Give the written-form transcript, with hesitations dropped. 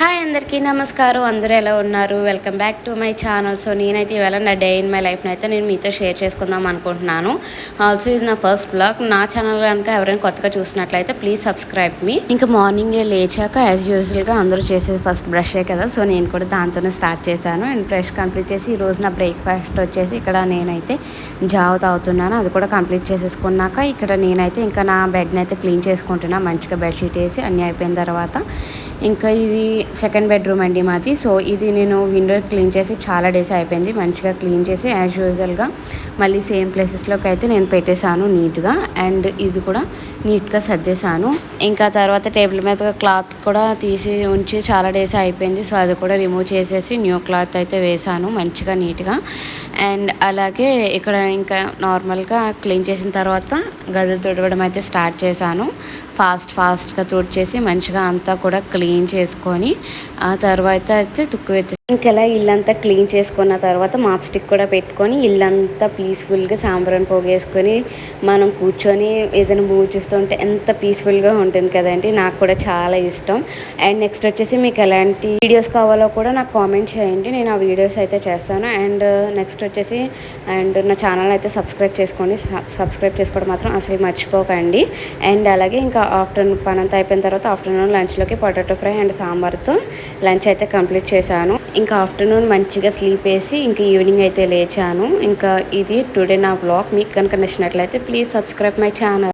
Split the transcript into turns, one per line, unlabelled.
Hi అందరికీ నమస్కారం. అందరూ ఎలా ఉన్నారు? Welcome back to my channel. So నేనైతే ఇవాళ నా డే ఇన్ మై లైఫ్ని అయితే నేను మీతో షేర్ చేసుకుందాం అనుకుంటున్నాను. ఆల్సో ఇది నా ఫస్ట్ బ్లాగ్. నా ఛానల్ కనుక ఎవరైనా కొత్తగా చూసినట్లయితే ప్లీజ్ సబ్స్క్రైబ్ మీ. ఇంకా మార్నింగే లేచాక యాజ్ యూజువల్గా అందరూ చేసేది ఫస్ట్ బ్రషే కదా. సో నేను కూడా దాంతోనే స్టార్ట్ చేశాను. అండ్ బ్రష్ కంప్లీట్ చేసి ఈరోజు నా బ్రేక్ఫాస్ట్ వచ్చేసి ఇక్కడ నేనైతే జావ తాగుతున్నాను. అది కూడా కంప్లీట్ చేసేసుకున్నాక ఇక్కడ నేనైతే ఇంకా నా బెడ్ని అయితే క్లీన్ చేసుకుంటున్నాను. మంచిగా బెడ్షీట్ వేసి అన్నీ అయిపోయిన తర్వాత ఇంకా ఇది సెకండ్ బెడ్రూమ్ అండి మాది. సో ఇది నేను విండో క్లీన్ చేసి చాలా డేస్ అయిపోయింది. మంచిగా క్లీన్ చేసి యాజ్ యూజువల్గా మళ్ళీ సేమ్ ప్లేసెస్లోకి అయితే నేను పెట్టేశాను నీట్గా. అండ్ ఇది కూడా నీట్గా సర్దేశాను. ఇంకా తర్వాత టేబుల్ మీద క్లాత్ కూడా తీసి ఉంచి చాలా డేస్ అయిపోయింది. సో అది కూడా రిమూవ్ చేసేసి న్యూ క్లాత్ అయితే వేసాను మంచిగా నీట్గా. అండ్ అలాగే ఇక్కడ ఇంకా నార్మల్గా క్లీన్ చేసిన తర్వాత గదులు తుడవడం అయితే స్టార్ట్ చేశాను. ఫాస్ట్గా తుడిచేసి మంచిగా అంతా కూడా క్లీన్ చేసుకొని ఆ తర్వాత అయితే తుక్కు ఇంకెలా ఇల్లంతా క్లీన్ చేసుకున్న తర్వాత మాప్ స్టిక్ కూడా పెట్టుకొని ఇల్లంతా పీస్ఫుల్గా సాంబ్రాన్ పోగేసుకొని మనం కూర్చొని ఏదైనా మూవీ చూస్తుంటే ఎంత పీస్ఫుల్గా ఉంటుంది కదండి. నాకు కూడా చాలా ఇష్టం. అండ్ నెక్స్ట్ వచ్చేసి మీకు ఎలాంటి వీడియోస్ కావాలో కూడా నాకు కామెంట్ చేయండి. నేను ఆ వీడియోస్ అయితే చేస్తాను. అండ్ నెక్స్ట్ వచ్చేసి అండ్ నా ఛానల్ అయితే సబ్స్క్రైబ్ చేసుకోండి. సబ్స్క్రైబ్ చేసుకోవడం మాత్రం అసలు మర్చిపోకండి. అండ్ అలాగే ఇంకా ఆఫ్టర్నూన్ పని అంతా అయిపోయిన తర్వాత ఆఫ్టర్నూన్ లంచ్లోకి పొటాటో ఫ్రై అండ్ సాంబార్తో లంచ్ అయితే కంప్లీట్ చేశాను. ఇంకా ఆఫ్టర్నూన్ మంచిగా స్లీప్ వేసి ఇంకా ఈవినింగ్ అయితే లేచాను. ఇంకా ఇది టుడే నా వ్లాగ్. మీకు కనుక నచ్చినట్లయితే ప్లీజ్ సబ్స్క్రైబ్ మై ఛానల్.